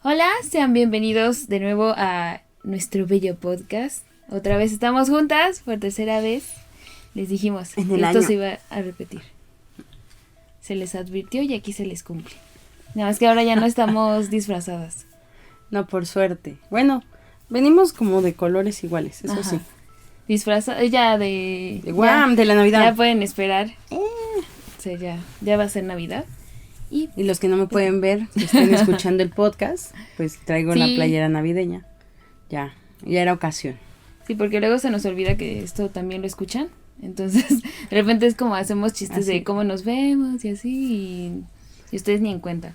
Hola, sean bienvenidos de nuevo a nuestro bello podcast. Otra vez estamos juntas, por tercera vez. Les dijimos que esto se iba a repetir. Se les advirtió y aquí se les cumple. Nada más que ahora ya no estamos disfrazadas. No, por suerte. Bueno, venimos como de colores iguales, eso sí. Disfrazadas ya de Guam, de la Navidad. Ya pueden esperar. O sea, ya va a ser Navidad. Y los que no me pueden ver, que estén escuchando el podcast, pues traigo la playera navideña. Ya era ocasión. Sí, porque luego se nos olvida que esto también lo escuchan. Entonces, de repente es como hacemos chistes de cómo nos vemos y así, y ustedes ni en cuenta.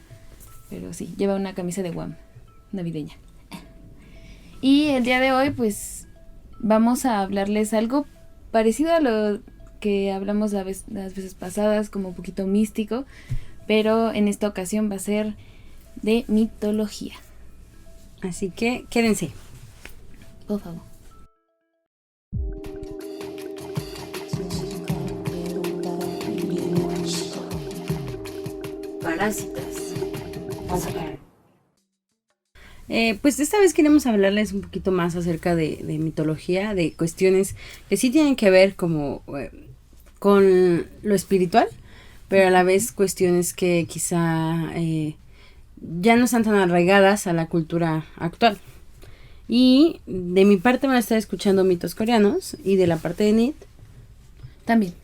Pero sí, lleva una camisa de Guam navideña. Y el día de hoy, pues, vamos a hablarles algo parecido a lo que hablamos las veces pasadas, como un poquito místico, pero en esta ocasión va a ser de mitología. Así que quédense. Por favor. Parásitas. Pues esta vez queremos hablarles un poquito más acerca de mitología, de cuestiones que sí tienen que ver como con lo espiritual, pero a la vez cuestiones que quizá ya no están tan arraigadas a la cultura actual. Y de mi parte van a estar escuchando mitos coreanos y de la parte de Nit también.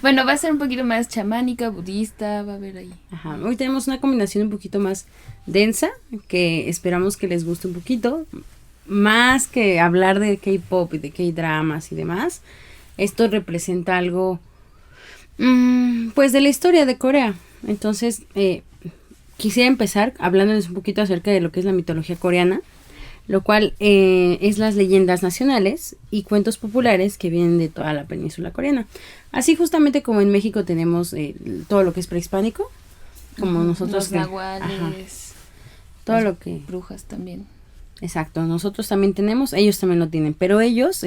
Bueno, va a ser un poquito más chamánica, budista, va a haber ahí. Ajá, hoy tenemos una combinación un poquito más densa, que esperamos que les guste un poquito, más que hablar de K-pop y de K-dramas y demás. Esto representa algo, pues de la historia de Corea. Entonces, quisiera empezar hablándoles un poquito acerca de lo que es la mitología coreana, lo cual es las leyendas nacionales y cuentos populares que vienen de toda la península coreana. Así justamente como en México tenemos todo lo que es prehispánico, como nosotros... Los nahuales, todo lo que... brujas también. Exacto, nosotros también tenemos, ellos también lo tienen, pero ellos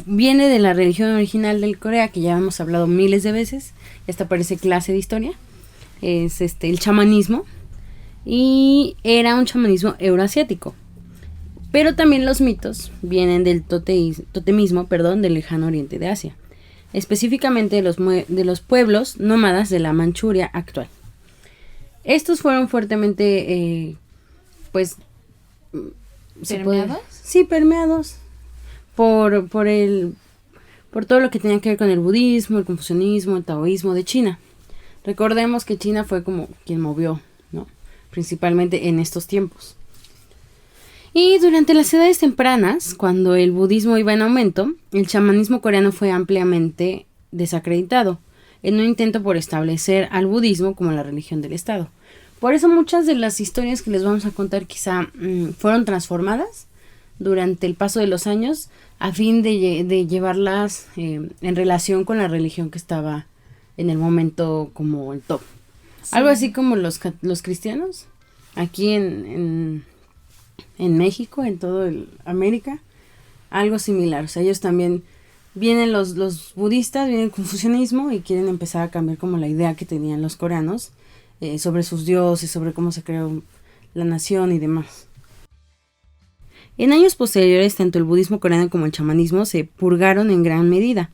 viene de la religión original del Corea, que ya hemos hablado miles de veces, esta parece clase de historia, es el chamanismo. Y era un chamanismo euroasiático. Pero también los mitos vienen del totemismo, del lejano oriente de Asia. Específicamente de los pueblos nómadas de la Manchuria actual. Estos fueron fuertemente, ¿permeados? Sí, permeados. Por todo lo que tenía que ver con el budismo, el confucianismo, el taoísmo de China. Recordemos que China fue como quien movió, ¿no? Principalmente en estos tiempos. Y durante las edades tempranas, cuando el budismo iba en aumento, el chamanismo coreano fue ampliamente desacreditado, en un intento por establecer al budismo como la religión del Estado. Por eso muchas de las historias que les vamos a contar quizá fueron transformadas durante el paso de los años a fin de llevarlas en relación con la religión que estaba en el momento como el top. Sí. Algo así como los cristianos, aquí en México, en todo América, algo similar. O sea, ellos también vienen los budistas, viene el confucianismo y quieren empezar a cambiar como la idea que tenían los coreanos sobre sus dioses, sobre cómo se creó la nación y demás. En años posteriores, tanto el budismo coreano como el chamanismo se purgaron en gran medida,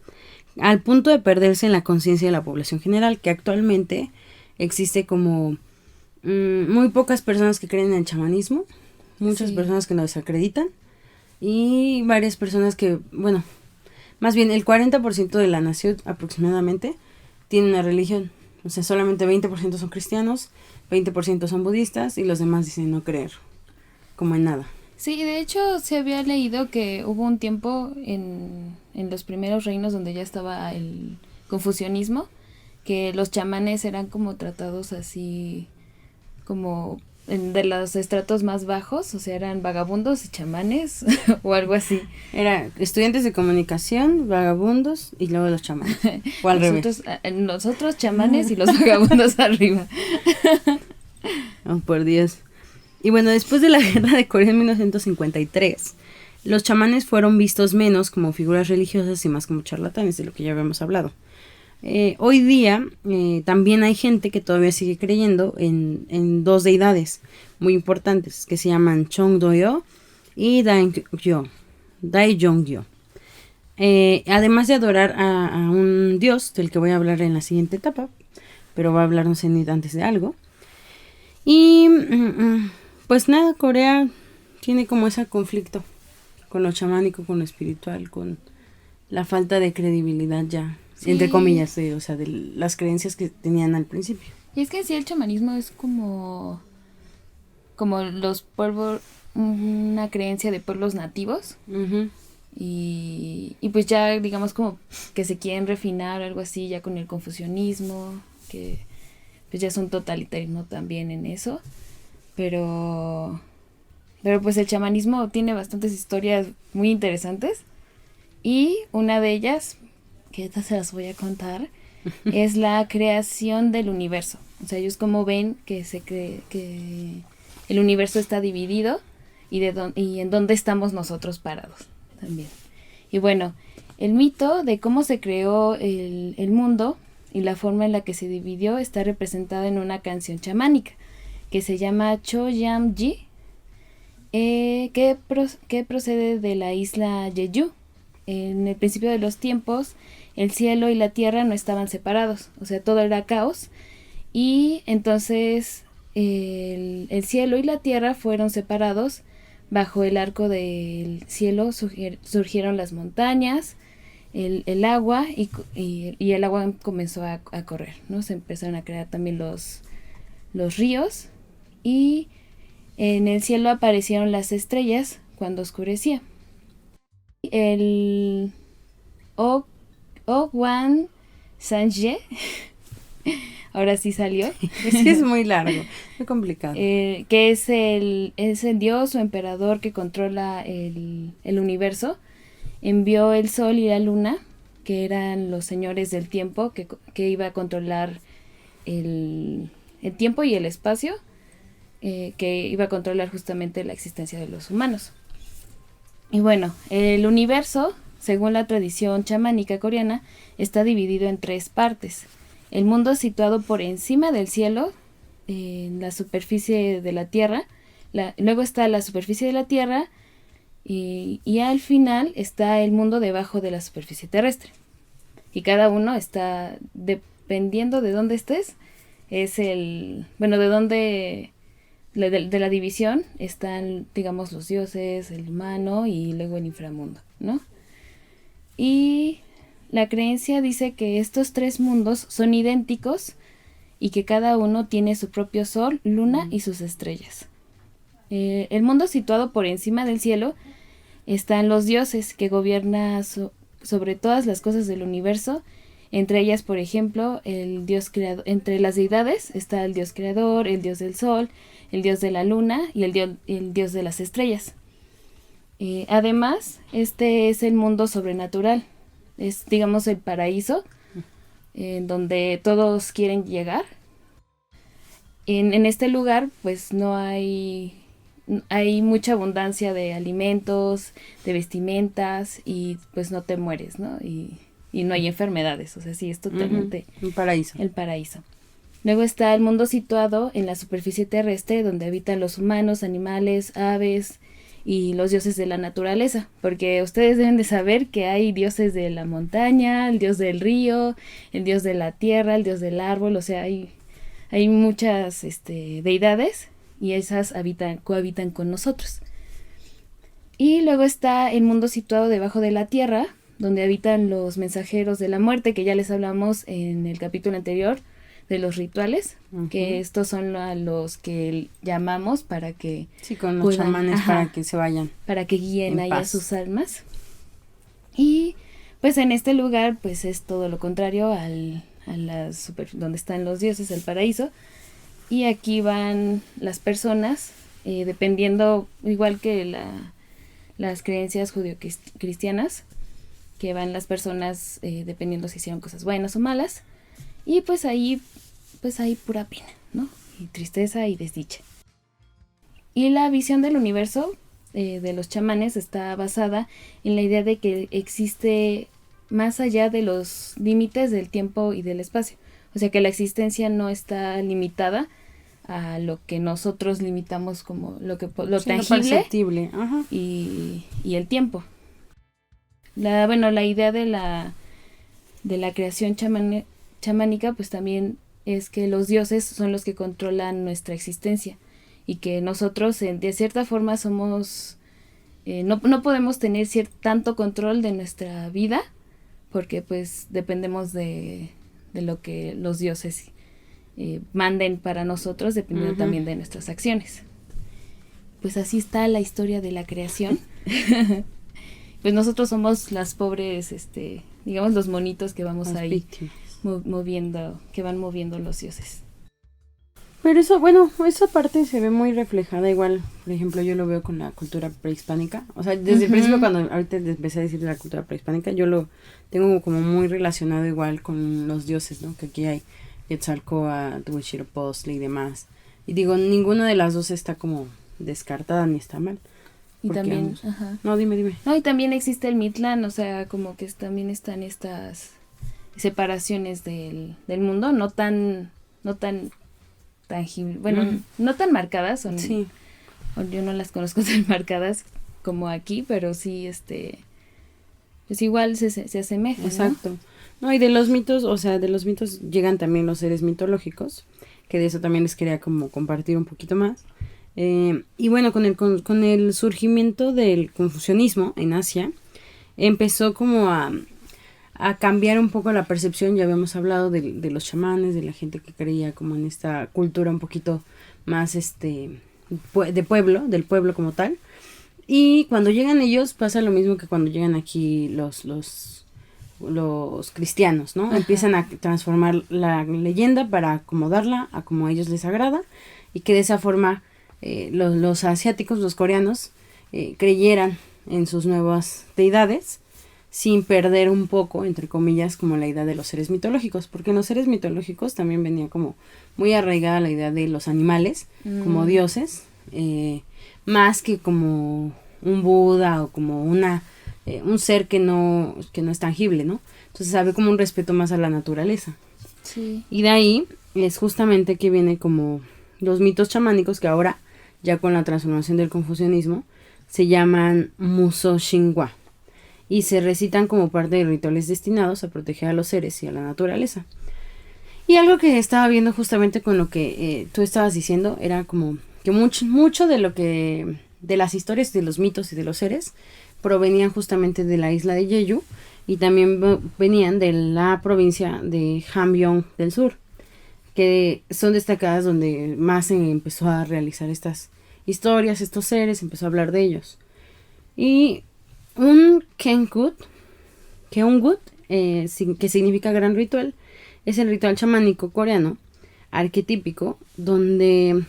al punto de perderse en la conciencia de la población general, que actualmente existe como muy pocas personas que creen en el chamanismo, muchas personas que lo desacreditan y varias personas que, bueno, más bien el 40% de la nación aproximadamente tiene una religión. O sea, solamente 20% son cristianos, 20% son budistas y los demás dicen no creer, como en nada. Sí, de hecho se había leído que hubo un tiempo en los primeros reinos donde ya estaba el confucianismo, que los chamanes eran como tratados así como de los estratos más bajos, o sea, eran vagabundos y chamanes o algo así. Era estudiantes de comunicación, vagabundos y luego los chamanes. O al revés. Nosotros chamanes y los vagabundos arriba. Oh, por Dios. Y bueno, después de la guerra de Corea en 1953, los chamanes fueron vistos menos como figuras religiosas y más como charlatanes, de lo que ya habíamos hablado. Hoy día también hay gente que todavía sigue creyendo en dos deidades muy importantes que se llaman Chongdo-yo y Daijong-yo. Además de adorar a un dios del que voy a hablar en la siguiente etapa, pero voy a hablarnos antes de algo. Y pues nada, Corea tiene como ese conflicto con lo chamánico, con lo espiritual, con la falta de credibilidad ya, sí, entre comillas, o sea, de las creencias que tenían al principio. Y es que sí, el chamanismo es como los pueblos, una creencia de pueblos nativos. Uh-huh. Y pues ya digamos como que se quieren refinar algo así ya con el confucianismo, que pues ya es un totalitarismo también en eso, pero pues el chamanismo tiene bastantes historias muy interesantes y una de ellas, que estas se las voy a contar, es la creación del universo. O sea, ellos como ven que se cree que el universo está dividido y en dónde estamos nosotros parados también. Y bueno, el mito de cómo se creó el mundo y la forma en la que se dividió está representada en una canción chamánica que se llama Choyam-ji, que procede de la isla Jeju. En el principio de los tiempos, el cielo y la tierra no estaban separados, o sea, todo era caos, y entonces el cielo y la tierra fueron separados. Bajo el arco del cielo surgieron las montañas, el agua y el agua comenzó a correr, ¿no? Se empezaron a crear también los ríos y en el cielo aparecieron las estrellas cuando oscurecía. El Ogwan Sanje, ahora sí salió. Es que es muy largo, muy complicado. Que es el dios o emperador que controla el universo. Envió el sol y la luna, que eran los señores del tiempo, que iba a controlar el tiempo y el espacio, que iba a controlar justamente la existencia de los humanos. Y bueno, el universo, según la tradición chamánica coreana, está dividido en 3 partes. El mundo situado por encima del cielo, en la superficie de la tierra, luego está la superficie de la tierra y al final está el mundo debajo de la superficie terrestre. Y cada uno está, dependiendo de dónde estés, es de dónde, de la división, están, digamos, los dioses, el humano y luego el inframundo, ¿no? Y la creencia dice que estos 3 mundos son idénticos y que cada uno tiene su propio sol, luna y sus estrellas. El mundo situado por encima del cielo están los dioses que gobiernan sobre todas las cosas del universo. Entre ellas, por ejemplo, el dios creador. Entre las deidades está el dios creador, el dios del sol, el dios de la luna y el dios de las estrellas. Además, este es el mundo sobrenatural. Es, digamos, el paraíso, en donde todos quieren llegar. En este lugar, pues no hay mucha abundancia de alimentos, de vestimentas y pues no te mueres, ¿no? Y no hay enfermedades, o sea, sí, es totalmente el paraíso. Luego está el mundo situado en la superficie terrestre, donde habitan los humanos, animales, aves y los dioses de la naturaleza, porque ustedes deben de saber que hay dioses de la montaña, el dios del río, el dios de la tierra, el dios del árbol, o sea, hay muchas deidades y esas cohabitan con nosotros. Y luego está el mundo situado debajo de la tierra, donde habitan los mensajeros de la muerte, que ya les hablamos en el capítulo anterior de los rituales, que estos son a los que llamamos para que con los chamanes, para que se vayan, para que guíen ahí a sus almas. Y pues en este lugar pues es todo lo contrario donde están los dioses, el paraíso. Y aquí van las personas, dependiendo, igual que las creencias judio-cristianas, que van las personas dependiendo si hicieron cosas buenas o malas. Y pues ahí hay pura pena, ¿no? Y tristeza y desdicha. Y la visión del universo de los chamanes está basada en la idea de que existe más allá de los límites del tiempo y del espacio. O sea, que la existencia no está limitada a lo que nosotros limitamos como lo tangible, ajá. Y el tiempo. La idea de la creación chamánica pues también es que los dioses son los que controlan nuestra existencia y que nosotros de cierta forma somos no podemos tener tanto control de nuestra vida porque pues dependemos de lo que los dioses manden para nosotros, dependiendo también de nuestras acciones. Pues así está la historia de la creación. Pues nosotros somos las pobres, digamos los monitos que vamos las ahí moviendo, que van moviendo los dioses. Pero eso, bueno, esa parte se ve muy reflejada igual, por ejemplo, yo lo veo con la cultura prehispánica. O sea, desde el principio, cuando ahorita empecé a decir de la cultura prehispánica, yo lo tengo como muy relacionado igual con los dioses, ¿no? Que aquí hay Quetzalcóatl, Huitzilopochtli y demás. Y digo, ninguna de las dos está como descartada ni está mal. Y también, No, dime. No, y también existe el Mictlán, o sea, como que también están estas separaciones del mundo, no tan tangible, bueno, no tan marcadas, sí. Yo no las conozco tan marcadas como aquí, pero sí, pues igual se asemeja. Exacto. No, y de los mitos, o sea, de los mitos llegan también los seres mitológicos, que de eso también les quería como compartir un poquito más. Y bueno, con el surgimiento del confucianismo en Asia, empezó como a cambiar un poco la percepción. Ya habíamos hablado de los chamanes, de la gente que creía como en esta cultura un poquito más del pueblo como tal. Y cuando llegan ellos pasa lo mismo que cuando llegan aquí los cristianos, ¿no? Empiezan a transformar la leyenda para acomodarla a como a ellos les agrada y que de esa forma los asiáticos, los coreanos, creyeran en sus nuevas deidades sin perder un poco, entre comillas, como la idea de los seres mitológicos, porque en los seres mitológicos también venía como muy arraigada la idea de los animales como dioses, más que como un Buda o como un ser que no es tangible, ¿no? Entonces había como un respeto más a la naturaleza. Sí. Y de ahí es justamente que viene como los mitos chamánicos que ahora, ya con la transformación del confucianismo, se llaman Muso Xinhua y se recitan como parte de rituales destinados a proteger a los seres y a la naturaleza. Y algo que estaba viendo justamente con lo que tú estabas diciendo era como que mucho de lo que de las historias de los mitos y de los seres provenían justamente de la isla de Jeju y también venían de la provincia de Hamgyong del sur, que son destacadas donde más se empezó a realizar estas historias, estos seres, empezó a hablar de ellos. Y un Keongut, que significa gran ritual, es el ritual chamánico coreano arquetípico donde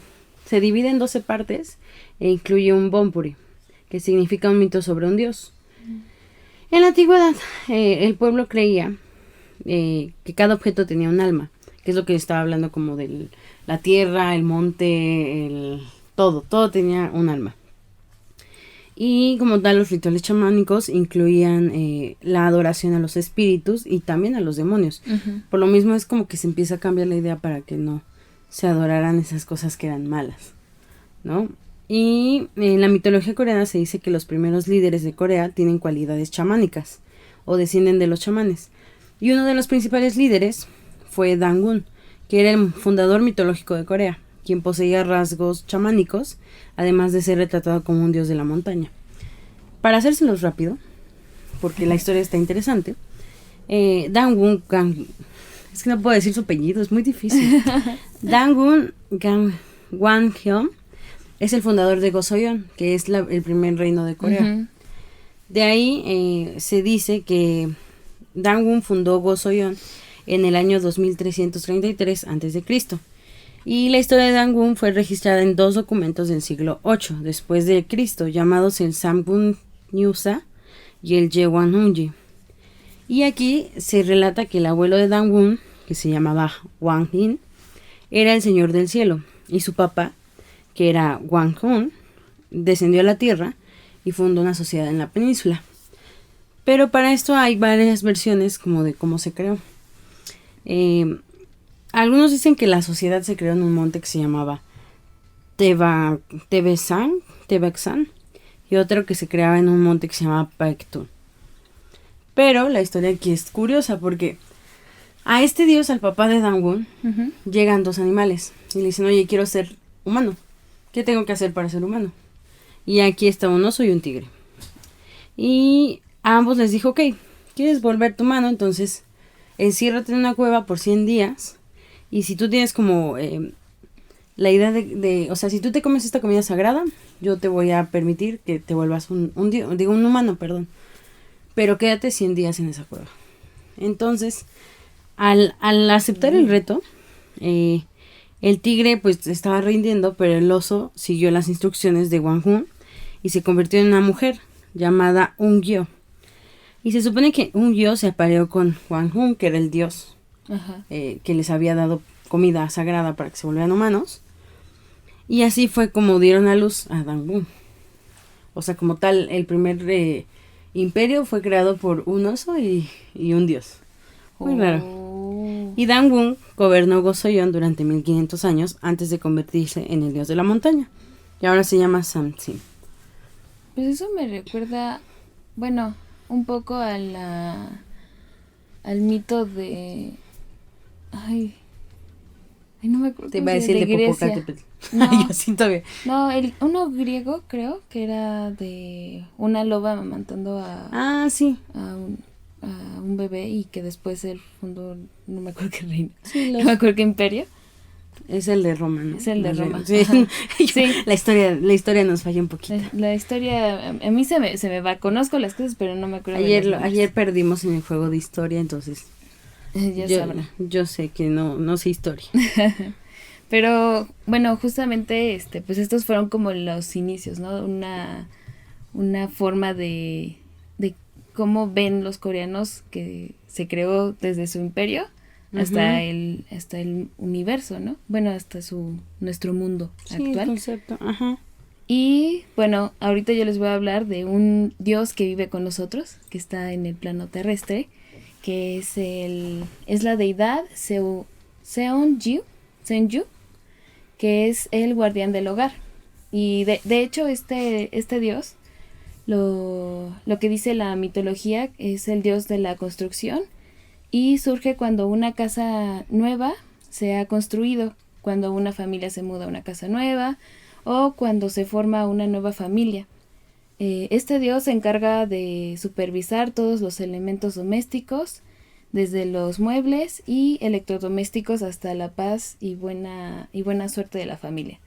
se divide en 12 partes e incluye un Bonpuri, que significa un mito sobre un dios. En la antigüedad, el pueblo creía que cada objeto tenía un alma, que es lo que estaba hablando como de la tierra, el monte, todo tenía un alma. Y como tal, los rituales chamánicos incluían la adoración a los espíritus y también a los demonios. Por lo mismo es como que se empieza a cambiar la idea para que no se adoraran esas cosas que eran malas, ¿no? Y en la mitología coreana se dice que los primeros líderes de Corea tienen cualidades chamánicas o descienden de los chamanes. Y uno de los principales líderes fue Dangun, que era el fundador mitológico de Corea, quien poseía rasgos chamánicos, además de ser retratado como un dios de la montaña. Para hacérselos rápido, porque la historia está interesante, Dangun es que no puedo decir su apellido, es muy difícil. Dangun Gangwon es el fundador de Goseon, que es el primer reino de Corea. De ahí se dice que Dangun fundó Goseon en el año 2333 a.C. Y la historia de Dangun fue registrada en 2 documentos del siglo VIII después de Cristo, llamados el Samgun Nyusa y el Jewanunji. Y aquí se relata que el abuelo de Dangun, que se llamaba Wang Yin, era el señor del cielo, y su papá, que era Wang Hun, descendió a la tierra y fundó una sociedad en la península. Pero para esto hay varias versiones como de cómo se creó. Algunos dicen que la sociedad se creó en un monte que se llamaba Tebexan, y otro que se creaba en un monte que se llamaba Paektu. Pero la historia aquí es curiosa porque a este dios, al papá de Dangun, llegan dos animales y le dicen, oye, quiero ser humano. ¿Qué tengo que hacer para ser humano? Y aquí está un oso y un tigre. Y a ambos les dijo, ok, ¿quieres volver tu humano? Entonces, enciérrate en una cueva por 100 días. Y si tú tienes como la idea o sea, si tú te comes esta comida sagrada, yo te voy a permitir que te vuelvas un humano, perdón. Pero quédate 100 días en esa cueva. Entonces, al aceptar el reto, el tigre pues estaba rindiendo, pero el oso siguió las instrucciones de Wang Hun y se convirtió en una mujer llamada Ungyo. Y se supone que Ungyo se apareó con Wang Hun, que era el dios que les había dado comida sagrada para que se volvieran humanos. Y así fue como dieron a luz a Dangun. O sea, como tal, el primer imperio fue creado por un oso y un dios. Muy raro. Y Dangun gobernó Gosoyon durante 1500 años antes de convertirse en el dios de la montaña. Y ahora se llama Samsim. Pues eso me recuerda, bueno, un poco al mito de... Ay, no me acuerdo. Te iba a decir de Popocatépetl. No, yo siento bien. No, uno griego creo que era de una loba amamantando sí. a un bebé y que después él fundó, no me acuerdo qué reino, sí, no me acuerdo qué imperio. Es el de Roma, ¿no? Es el de Roma. Sí. Sí. La historia nos falla un poquito. La historia, a mí se me va, conozco las cosas, pero no me acuerdo. Ayer perdimos en el juego de historia, entonces yo sé que no sé historia. Pero bueno, justamente pues estos fueron como los inicios, ¿no? Una forma de cómo ven los coreanos que se creó desde su imperio hasta el universo, ¿no? Bueno, hasta nuestro mundo actual. El concepto, Y bueno, ahorita yo les voy a hablar de un dios que vive con nosotros, que está en el plano terrestre, que es la deidad Seonju, que es el guardián del hogar. Y de hecho este dios, lo que dice la mitología, es el dios de la construcción y surge cuando una casa nueva se ha construido, cuando una familia se muda a una casa nueva o cuando se forma una nueva familia. Este dios se encarga de supervisar todos los elementos domésticos, desde los muebles y electrodomésticos hasta la paz y buena suerte de la familia.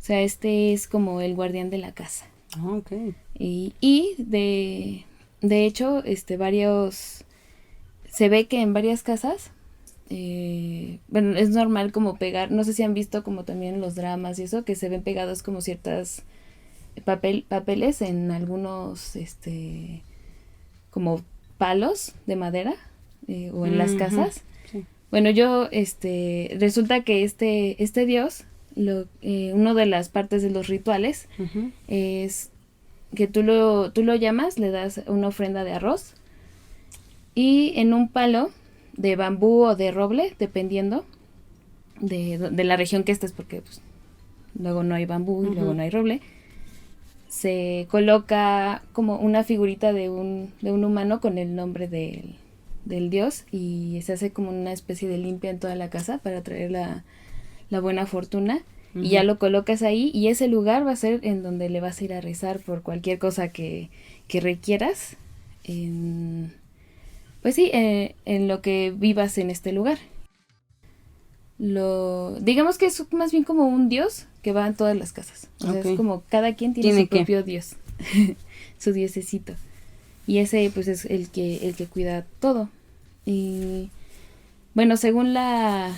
O sea, este es como el guardián de la casa. Okay. Y de hecho, se ve que en varias casas, bueno, es normal como pegar, no sé si han visto como también los dramas y eso, que se ven pegados como ciertas papeles en algunos, como palos de madera, o en las casas. Sí. Bueno, resulta que este dios, una de las partes de los rituales es que tú lo llamas, le das una ofrenda de arroz y en un palo de bambú o de roble, dependiendo de la región que estés, porque pues, luego no hay bambú y luego no hay roble, se coloca como una figurita de un humano con el nombre del dios y se hace como una especie de limpia en toda la casa para traer la buena fortuna. Y ya lo colocas ahí y ese lugar va a ser en donde le vas a ir a rezar por cualquier cosa que requieras, pues sí, en lo que vivas en este lugar. Digamos que es más bien como un dios que va en todas las casas. O sea, es como cada quien tiene su propio dios, su diosecito. Y ese pues es el que cuida todo. Y bueno, según la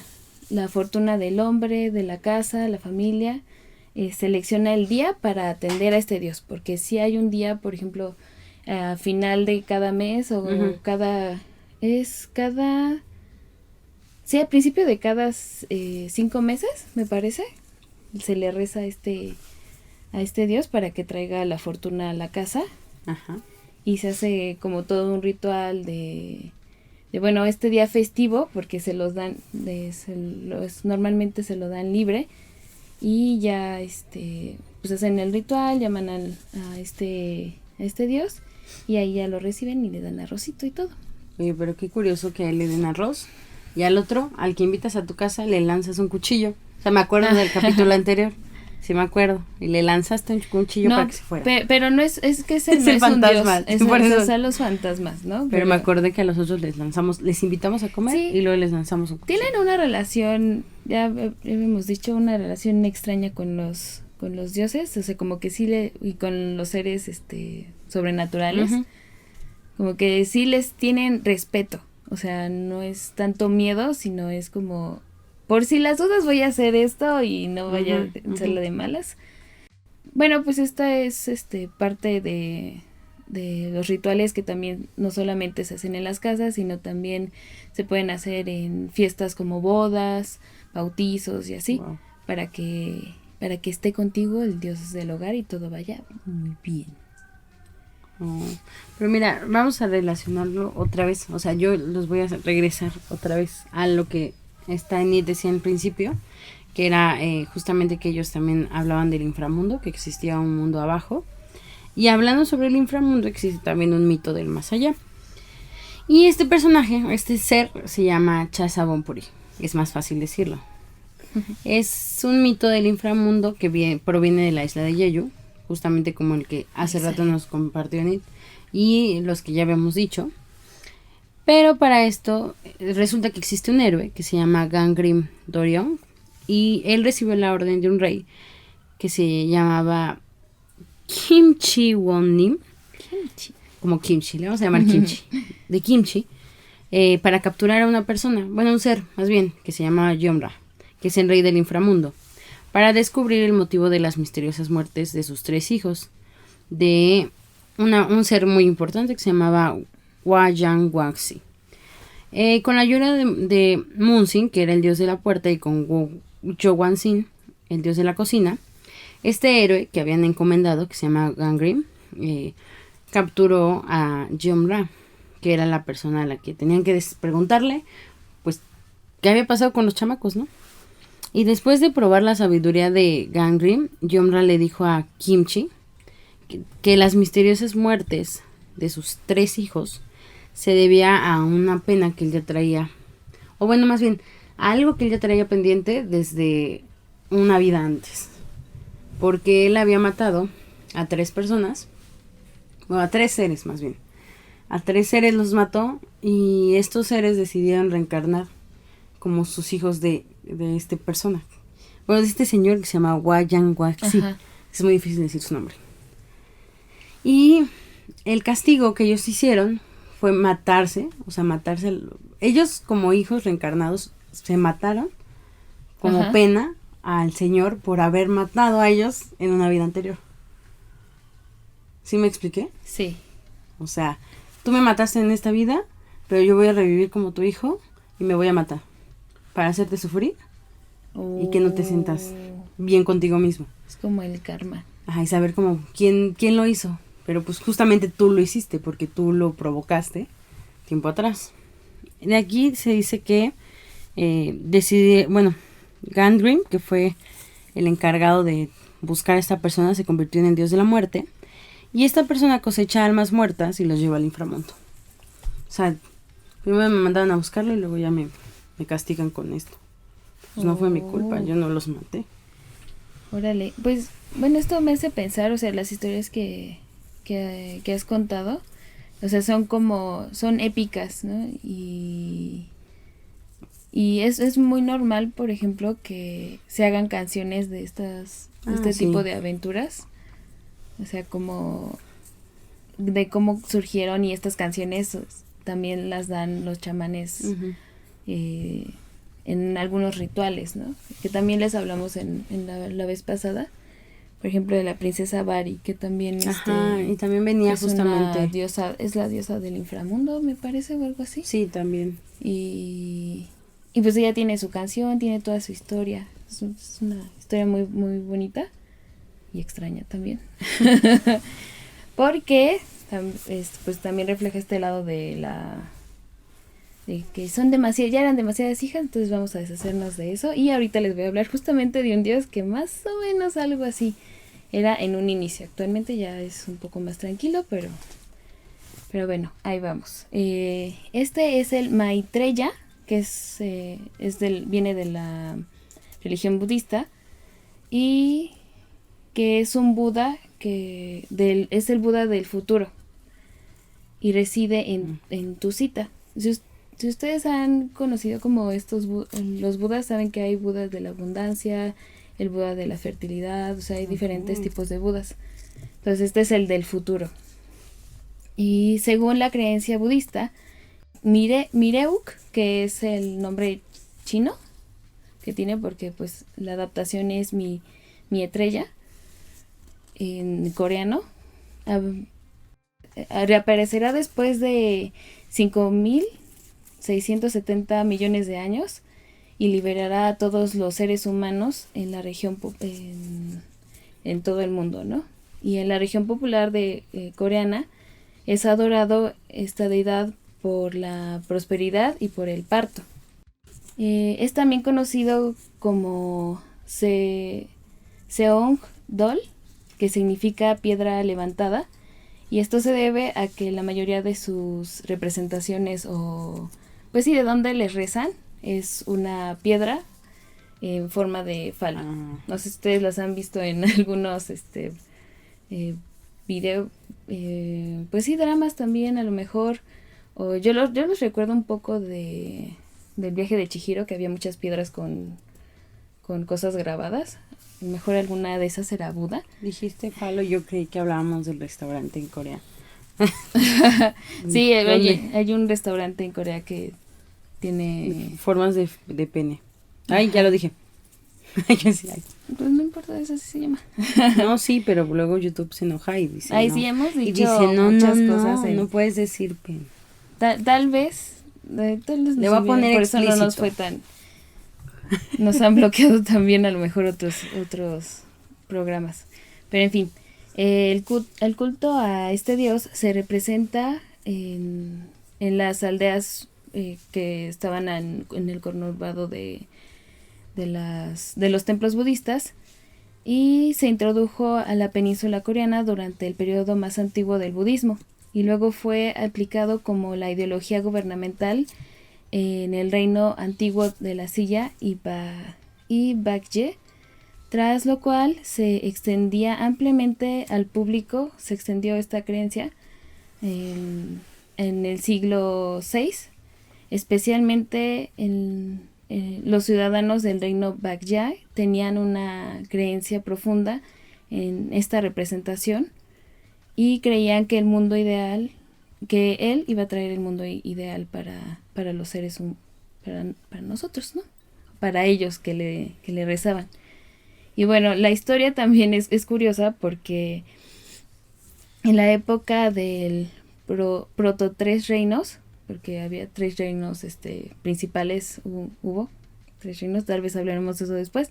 fortuna del hombre, de la casa, la familia, selecciona el día para atender a este dios, porque si hay un día, por ejemplo, a final de cada mes o sí, al principio de cada 5 meses, me parece, se le reza a este dios para que traiga la fortuna a la casa. y se hace como todo un ritual bueno, este día festivo, porque se los dan, normalmente se lo dan libre, y ya pues hacen el ritual, llaman a este dios, y ahí ya lo reciben y le dan arrocito y todo. Oye, pero qué curioso que a él le den arroz, y al otro, al que invitas a tu casa, le lanzas un cuchillo. O sea, me acuerdo del capítulo anterior. Sí, me acuerdo. Y le lanzaste un cuchillo para que se fuera. Pero no es que es el fantasma. Es los fantasmas, ¿no? Pero me acordé que a los otros les invitamos a comer, sí, y luego les lanzamos un cuchillo. Tienen una relación, ya hemos dicho, una relación extraña con los dioses, o sea, como que sí y con los seres sobrenaturales. Uh-huh. Como que sí les tienen respeto. O sea, no es tanto miedo, sino es como, por si las dudas voy a hacer esto y no vaya a hacerlo de malas. Bueno, pues esta es parte de los rituales que también no solamente se hacen en las casas, sino también se pueden hacer en fiestas como bodas, bautizos y así, wow, para que esté contigo el dios del hogar y todo vaya muy bien. Oh, pero mira, vamos a relacionarlo otra vez. O sea, yo los voy a regresar otra vez a lo que Enid decía al principio, que era justamente que ellos también hablaban del inframundo, que existía un mundo abajo. Y hablando sobre el inframundo, existe también un mito del más allá. Y este personaje, este ser, se llama Chaza Bonpuri. Es más fácil decirlo. Es un mito del inframundo que proviene de la isla de Jeju, justamente como el que hace rato nos compartió Enid, y los que ya habíamos dicho. Pero para esto resulta que existe un héroe que se llama Gangrim Doryeong, y él recibió la orden de un rey que se llamaba Kimchi Wonnim, como kimchi, le vamos a llamar kimchi, de kimchi, para capturar a una persona, bueno, un ser más bien, que se llama Yomra, que es el rey del inframundo, para descubrir el motivo de las misteriosas muertes de sus 3 hijos, de un ser muy importante que se llamaba Hwayang Waxi. Con la ayuda de Munsin, que era el dios de la puerta, y con Jowansin, el dios de la cocina, este héroe que habían encomendado, que se llama Gangrim, capturó a Yomra, que era la persona a la que tenían que preguntarle, pues, qué había pasado con los chamacos, ¿no? Y después de probar la sabiduría de Gangrim, Yomra le dijo a Kimchi que las misteriosas muertes de sus 3 hijos se debía a una pena que él ya traía, o bueno, más bien, a algo que él ya traía pendiente desde una vida antes, porque él había matado a 3 personas, bueno, a 3 seres más bien, a 3 seres los mató, y estos seres decidieron reencarnar como sus hijos de esta persona. Bueno, de este señor que se llama Hwayang Waxi. Es muy difícil decir su nombre. Y el castigo que ellos hicieron fue matarse. Ellos como hijos reencarnados se mataron como pena al señor por haber matado a ellos en una vida anterior. ¿Sí me expliqué? Sí. O sea, tú me mataste en esta vida, pero yo voy a revivir como tu hijo y me voy a matar para hacerte sufrir y que no te sientas bien contigo mismo. Es como el karma. Ajá, y saber como quién lo hizo. Pero pues justamente tú lo hiciste porque tú lo provocaste tiempo atrás. De aquí se dice que Gangrim, que fue el encargado de buscar a esta persona, se convirtió en el dios de la muerte. Y esta persona cosecha almas muertas y los lleva al inframundo. O sea, primero me mandaron a buscarlo y luego ya me castigan con esto. Pues no fue mi culpa, yo no los maté. Órale, pues bueno, esto me hace pensar, o sea, las historias que has contado, o sea, son épicas, ¿no? Y es muy normal, por ejemplo, que se hagan canciones de este tipo de aventuras. O sea, como de cómo surgieron, y estas canciones también las dan los chamanes en algunos rituales, ¿no? Que también les hablamos en la vez pasada. Por ejemplo, de la princesa Bari, que también y también venía justamente es la diosa del inframundo, me parece, o algo así. Sí, también. Y pues ella tiene su canción, tiene toda su historia. Es una historia muy, muy bonita y extraña también. Porque pues también refleja este lado de que son ya eran demasiadas hijas, entonces vamos a deshacernos de eso. Y ahorita les voy a hablar justamente de un dios que más o menos algo así era en un inicio. Actualmente ya es un poco más tranquilo, pero bueno, ahí vamos. Este es el Maitreya, que viene de la religión budista, y que es un Buda es el Buda del futuro y reside en Tusita. Si ustedes han conocido como los Budas, saben que hay Budas de la abundancia, el Buda de la fertilidad, o sea, hay diferentes tipos de Budas. Entonces este es el del futuro. Y según la creencia budista, Mireuk, que es el nombre chino que tiene, porque pues la adaptación es Maitreya en coreano, reaparecerá después de 5.670 millones de años y liberará a todos los seres humanos en la región, en todo el mundo, ¿no? Y en la región popular de coreana es adorado esta deidad por la prosperidad y por el parto. Es también conocido como Seong-dol, que significa piedra levantada, y esto se debe a que la mayoría de sus representaciones, pues sí, de donde les rezan, es una piedra en forma de falo. No sé si ustedes las han visto en algunos videos, pues sí, dramas también a lo mejor, o yo los recuerdo un poco del viaje de Chihiro, que había muchas piedras con cosas grabadas. A lo mejor alguna de esas era Buda. Dijiste falo, yo creí que hablábamos del restaurante en Corea. Sí, hay un restaurante en Corea que tiene formas de pene. Ay, ya lo dije. Pues no importa, eso sí se llama. No, sí, pero luego YouTube se enoja y dice Ay, no. sí, hemos dicho y dice, muchas cosas. No puedes decir pene. Tal vez le voy a poner por explícito. eso no nos fue tan... Nos han bloqueado también a lo mejor otros programas. Pero en fin, el culto a este dios se representa en las aldeas que estaban en el conurbado de los templos budistas, y se introdujo a la península coreana durante el periodo más antiguo del budismo, y luego fue aplicado como la ideología gubernamental en el reino antiguo de la Silla y Baekje, tras lo cual se extendía ampliamente al público, se extendió esta creencia en el siglo VI, especialmente los ciudadanos del reino Baekje tenían una creencia profunda en esta representación y creían que que él iba a traer el mundo ideal para los seres humanos, para nosotros, ¿no? Para ellos que le rezaban. Y bueno, la historia también es curiosa porque en la época del proto tres reinos, porque había 3 reinos principales, hubo 3 reinos, tal vez hablaremos de eso después.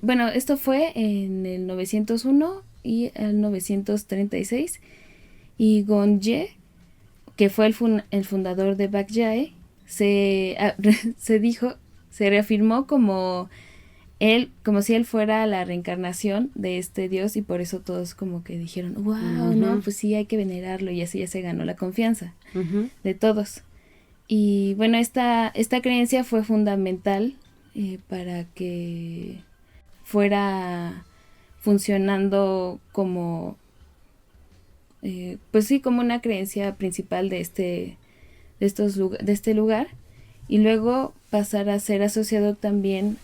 Bueno, esto fue en el 901 y el 936, y Gonje, que fue el fundador de Baekje, se reafirmó como si él fuera la reencarnación de este dios, y por eso todos como que dijeron, wow, no, pues sí, hay que venerarlo, y así ya se ganó la confianza de todos. Y bueno, esta creencia fue fundamental para que fuera funcionando como pues sí, como una creencia principal de este lugar, y luego pasar a ser asociado también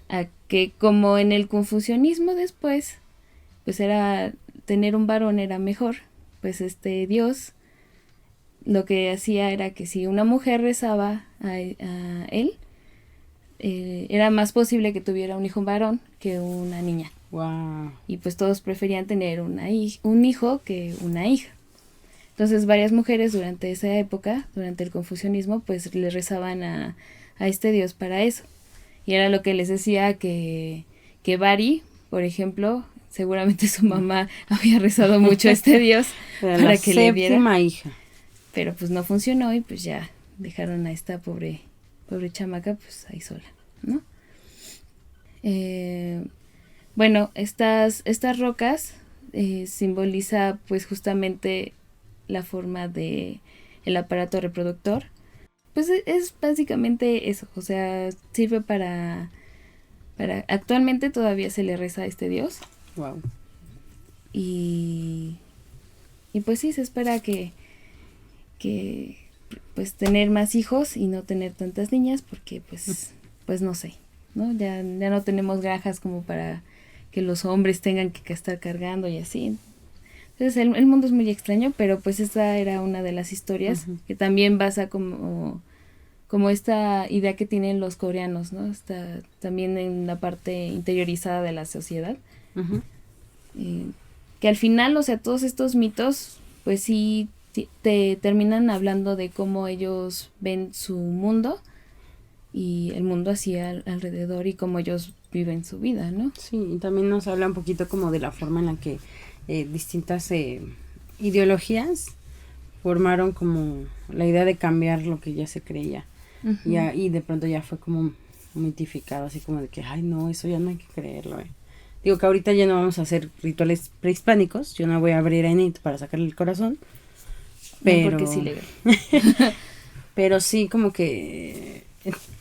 a que, como en el confucianismo después, pues era tener un varón era mejor, pues este dios lo que hacía era que si una mujer rezaba a él, era más posible que tuviera un hijo varón que una niña. Wow. Y pues todos preferían tener un hijo que una hija. Entonces varias mujeres durante esa época, durante el confucianismo, pues le rezaban a este dios para eso. Y era lo que les decía que Bari, por ejemplo, seguramente su mamá había rezado mucho a este dios para que le diera. Séptima hija. Pero pues no funcionó y pues ya dejaron a esta pobre chamaca pues ahí sola, ¿no? Bueno, estas rocas simboliza pues justamente la forma de el aparato reproductor. Pues es básicamente eso, o sea, sirve para actualmente todavía se le reza a este dios. Wow. Y pues sí, se espera que pues tener más hijos y no tener tantas niñas, porque pues no sé, ¿no? Ya no tenemos granjas como para que los hombres tengan que estar cargando y así. Entonces el mundo es muy extraño, pero pues esta era una de las historias que también basa como esta idea que tienen los coreanos, ¿no? Está también en la parte interiorizada de la sociedad. Que al final, o sea, todos estos mitos, pues sí te terminan hablando de cómo ellos ven su mundo y el mundo así alrededor y cómo ellos viven su vida, ¿no? Sí, y también nos habla un poquito como de la forma en la que distintas ideologías formaron como la idea de cambiar lo que ya se creía. Y de pronto ya fue como mitificado, así como de que, ay no, eso ya no hay que creerlo. Digo que ahorita ya no vamos a hacer rituales prehispánicos, yo no voy a abrir a Enid para sacarle el corazón, pero... No, porque es ilegal. Pero sí como que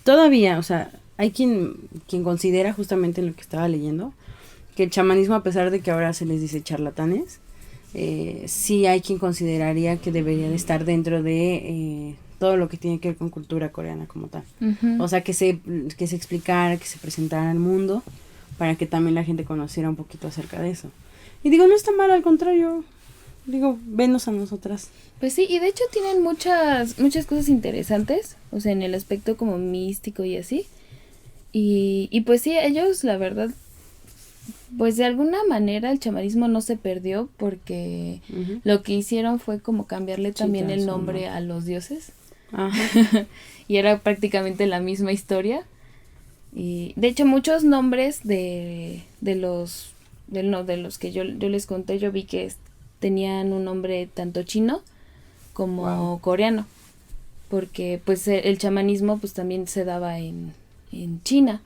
todavía, o sea, hay quien considera justamente en lo que estaba leyendo, que el chamanismo, a pesar de que ahora se les dice charlatanes, sí hay quien consideraría que debería de estar dentro de todo lo que tiene que ver con cultura coreana como tal. O sea, que se explicara, que se presentara al mundo, para que también la gente conociera un poquito acerca de eso. Y digo, no está mal, al contrario. Digo, venos a nosotras. Pues sí, y de hecho tienen muchas cosas interesantes, o sea, en el aspecto como místico y así. Y pues sí, ellos, la verdad, pues de alguna manera el chamanismo no se perdió porque lo que hicieron fue como cambiarle también el nombre a los dioses. Y era prácticamente la misma historia. Y de hecho muchos nombres de los que yo les conté, yo vi que tenían un nombre tanto chino como coreano, porque pues el chamanismo pues también se daba en China.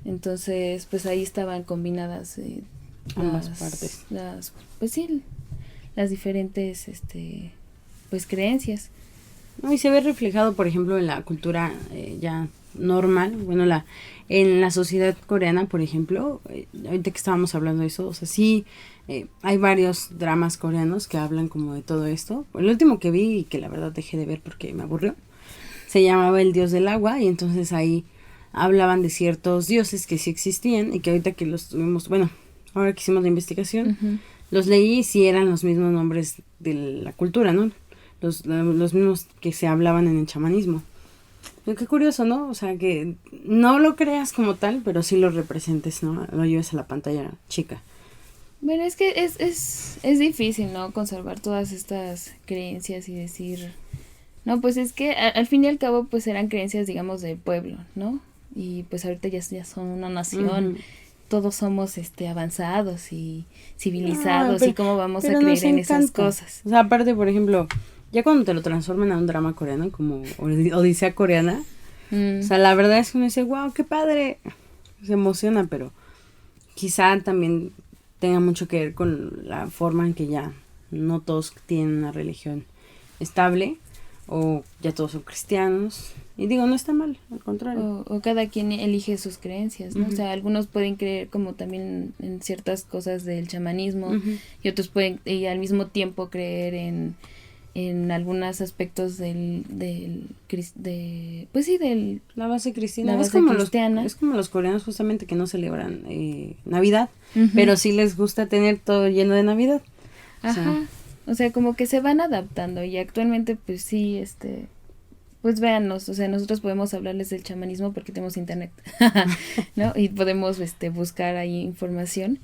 Entonces pues ahí estaban combinadas ambas partes, pues sí, las diferentes pues creencias. No, y se ve reflejado, por ejemplo, en la cultura ya normal, bueno, en la sociedad coreana, por ejemplo, ahorita que estábamos hablando de eso, o sea, sí, hay varios dramas coreanos que hablan como de todo esto. El último que vi, y que la verdad dejé de ver porque me aburrió, se llamaba El Dios del Agua, y entonces ahí hablaban de ciertos dioses que sí existían, y que ahorita que los tuvimos, bueno, ahora que hicimos la investigación, los leí y sí eran los mismos nombres de la cultura, ¿no? Los mismos que se hablaban en el chamanismo. Pero qué curioso, ¿no? O sea, que no lo creas como tal, pero sí lo representes, ¿no? Lo lleves a la pantalla chica. Bueno, es que es difícil, ¿no? Conservar todas estas creencias y decir... No, pues es que al fin y al cabo, pues eran creencias, digamos, del pueblo, ¿no? Y pues ahorita ya son una nación... Todos somos avanzados y civilizados, y cómo vamos a creer en esas cosas. O sea, aparte, por ejemplo... Ya cuando te lo transforman a un drama coreano, como Odisea coreana, o sea, la verdad es que uno dice, wow, qué padre, se emociona, pero quizá también tenga mucho que ver con la forma en que ya no todos tienen una religión estable, o ya todos son cristianos, y digo, no está mal, al contrario. O cada quien elige sus creencias, ¿no? O sea, algunos pueden creer como también en ciertas cosas del chamanismo, y otros pueden, y al mismo tiempo creer en algunos aspectos pues sí, del la base cristiana. La base cristiana. Es como los coreanos justamente que no celebran Navidad, pero sí les gusta tener todo lleno de Navidad. Ajá. O sea, como que se van adaptando, y actualmente pues sí, pues véanos, o sea, nosotros podemos hablarles del chamanismo porque tenemos internet, ¿no? Y podemos buscar ahí información.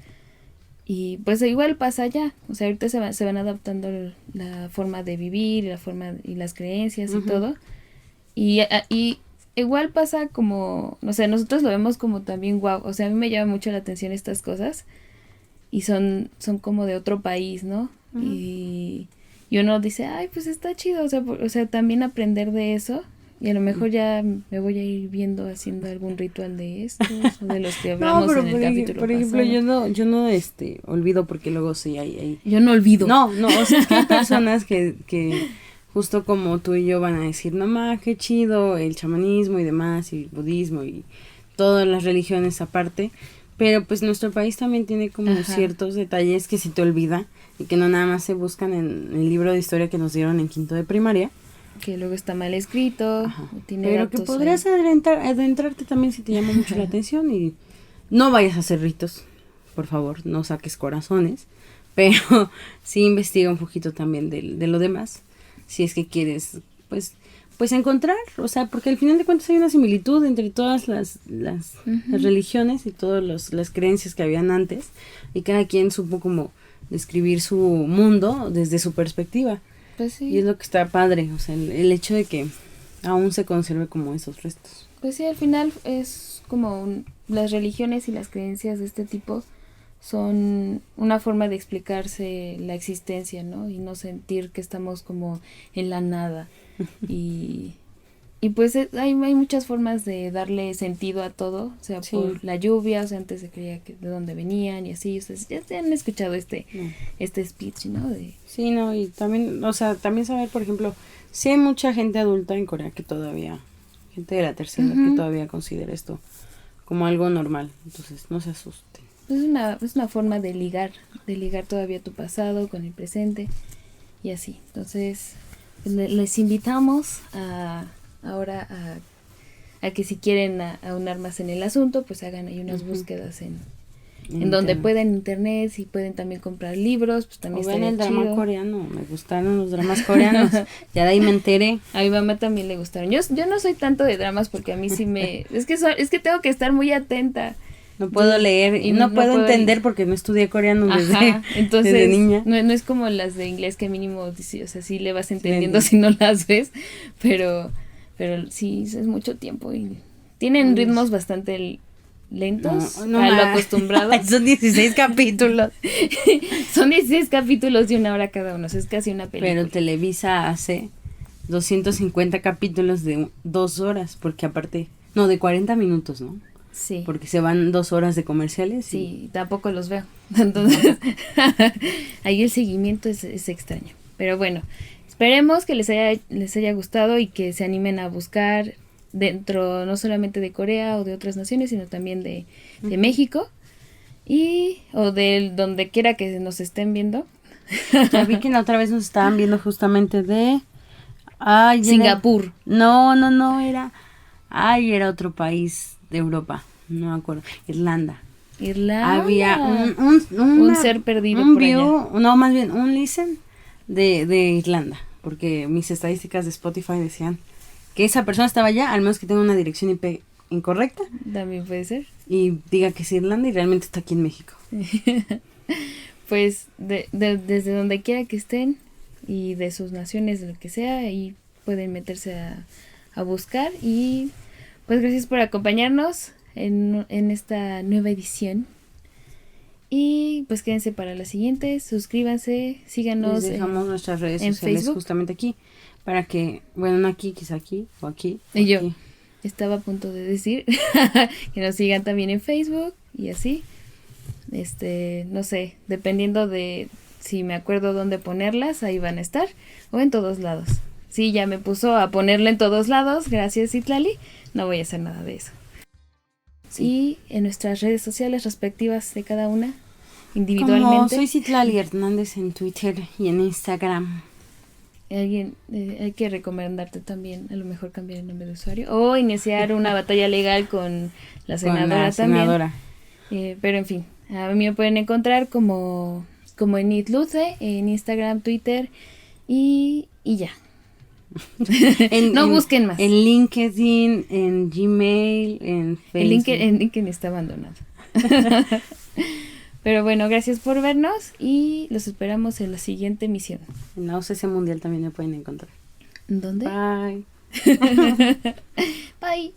Y pues igual pasa allá, o sea, ahorita se van adaptando la forma de vivir, la forma y las creencias y todo. Y igual pasa como, no sé, nosotros lo vemos como también guau, o sea, a mí me llama mucho la atención estas cosas. y son como de otro país, ¿no? Ujú. Y uno dice, ay, pues está chido, o sea, también aprender de eso, y a lo mejor ya me voy a ir viendo haciendo algún ritual de estos, o de los que No, hablamos pero en el capítulo por ejemplo, pasado. yo no, olvido porque luego sí hay. Yo no olvido. No, o sea, es que hay personas que justo como tú y yo van a decir, no ma, qué chido el chamanismo y demás, y el budismo y todas las religiones aparte, pero pues nuestro país también tiene como Ajá. ciertos detalles que se te olvida y que no nada más se buscan en el libro de historia que nos dieron en quinto de primaria. Que luego está mal escrito, Ajá. o tiene Pero que datos podrías ahí. adentrarte también si te llama mucho la atención y no vayas a hacer ritos, por favor, no saques corazones, pero sí investiga un poquito también de lo demás, si es que quieres, pues encontrar, o sea, porque al final de cuentas hay una similitud entre todas las Ujú. religiones y todas las creencias que habían antes, y cada quien supo como describir su mundo desde su perspectiva. Pues Y es sí, lo que está padre, o sea, el hecho de que aún se conserve como esos restos. pues sí, al final es como las religiones y las creencias de este tipo son una forma de explicarse la existencia, ¿no? Y no sentir que estamos como en la nada. Y, y pues hay muchas formas de darle sentido a todo, o sea, Sí. por la lluvia, o sea, antes se creía que de dónde venían y así, ustedes ya te han escuchado No. este speech, ¿no? Sí, no, y también, o sea, también saber, por ejemplo, sí hay mucha gente adulta en Corea que todavía, gente de la tercera, que Ujú. todavía considera esto como algo normal, entonces no se asusten. Es una forma de ligar todavía tu pasado con el presente y así. Entonces, pues, les invitamos ahora a que si quieren aunar más en el asunto, pues hagan ahí unas Ujú. búsquedas en donde pueden, en internet, si pueden también comprar libros, pues O también ven estaría el drama chido. coreano, me gustaron los dramas coreanos, ya de ahí me enteré. A mi mamá también le gustaron. Yo no soy tanto de dramas porque a mí sí es que tengo que estar muy atenta. No puedo Entonces, leer y no puedo entender porque no estudié coreano Ajá, entonces desde niña. no es como las de inglés que mínimo, sí, o sea, sí le vas entendiendo entiendo. si no las ves, pero sí, es mucho tiempo y tienen Ay, ritmos bastante lentos no a lo ma. acostumbrado. Son 16 capítulos. Son 16 capítulos de 1 hora cada uno, o sea, es casi una película. Pero Televisa hace 250 capítulos de 2 horas, porque aparte, no, de 40 minutos, ¿no? Sí. Porque se van 2 horas de comerciales. Sí, tampoco los veo. Entonces, ahí el seguimiento es extraño. Pero bueno, esperemos que les haya gustado y que se animen a buscar dentro no solamente de Corea o de otras naciones, sino también de México o de donde quiera que nos estén viendo. Ya vi que la otra vez nos estaban viendo justamente de... Ay, Singapur. No, era... Ay, era otro país de Europa, no me acuerdo. Irlanda. Irlanda. Había un ser perdido un por allá. no, más bien un listen de Irlanda, porque mis estadísticas de Spotify decían que esa persona estaba allá, al menos que tenga una dirección IP incorrecta También puede ser. y diga que es Irlanda y realmente está aquí en México. Pues desde donde quiera que estén y de sus naciones, de lo que sea, ahí pueden meterse a buscar. Y pues gracias por acompañarnos en esta nueva edición. Y pues quédense para la siguiente, suscríbanse, síganos. Les dejamos nuestras redes en sociales Facebook. justamente aquí, para que, bueno, no aquí, quizá aquí, o aquí. O Y yo aquí. estaba a punto de decir que nos sigan también en Facebook y así. No sé, dependiendo de si me acuerdo dónde ponerlas, ahí van a estar, o en todos lados. Sí, ya me puso a ponerla en todos lados, gracias Itlali, no voy a hacer nada de eso. Sí. Y en nuestras redes sociales respectivas de cada una, individualmente. Como soy Citlali Hernández en Twitter y en Instagram. Hay que recomendarte también, a lo mejor cambiar el nombre de usuario, o iniciar una batalla legal con la senadora también. Pero en fin, a mí me pueden encontrar como en Itluce, en Instagram, Twitter y ya. No busquen más. En LinkedIn, en Gmail, en Facebook. El LinkedIn está abandonado. Pero bueno, gracias por vernos y los esperamos en la siguiente emisión. En la OCC Mundial también me pueden encontrar. ¿Dónde? Bye. Bye.